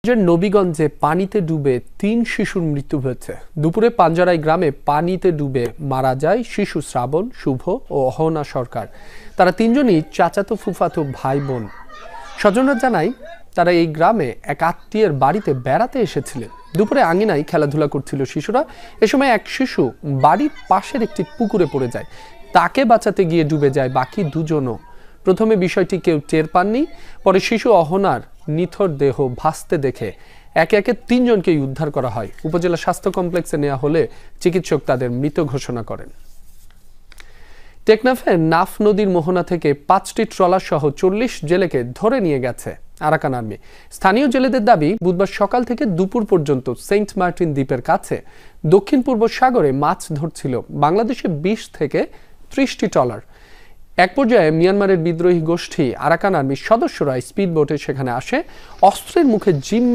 নবীগঞ্জে পানিতে ডুবে ৩ শিশুর মৃত্যু হয়েছে। দুপুরে পাঞ্জারাই গ্রামে পানিতে ডুবে মারা যায় শিশু শ্রাবণ, শুভ ও অহনা সরকার। তারা তিনজনই চাচাতো ফুফাতো ভাই বোন। স্বজনরা জানায় তারা এই গ্রামে এক আত্মীয়ের বাড়িতে বেড়াতে এসেছিলেন। দুপুরে আঙিনায় খেলাধুলা করছিল শিশুরা। এ সময় এক শিশু বাড়ির পাশের একটি পুকুরে পড়ে যায়। তাকে বাঁচাতে গিয়ে ডুবে যায় বাকি দুজনও। প্রথমে বিষয়টি কেউ টের পাননি, পরে শিশু অহনার নিথর দেহ ভাসতে দেখে একে একে তিনজনকেই উদ্ধার করা হয়। উপজেলা স্বাস্থ্য কমপ্লেক্সে নেওয়া হলে চিকিৎসক তাদের মৃত ঘোষণা করেন। টেকনাফে নাফ নদীর মোহনা থেকে 5টি ট্রলার সহ 40 জেলেকে ধরে নিয়ে গেছে আরাকান আর্মি। স্থানীয় জেলেদের দাবি, বুধবার সকাল থেকে দুপুর পর্যন্ত সেন্ট মার্টিন দ্বীপের কাছে দক্ষিণ পূর্ব সাগরে মাছ ধরছিল বাংলাদেশে 20 থেকে 30টি ট্রলার। এক পর্যায়ে মিয়ানমারের বিদ্রোহী গোষ্ঠী আরাকান আর্মির সদস্যরা স্পিড বোটে সেখানে আসে। অস্ত্রের মুখে জিম্মি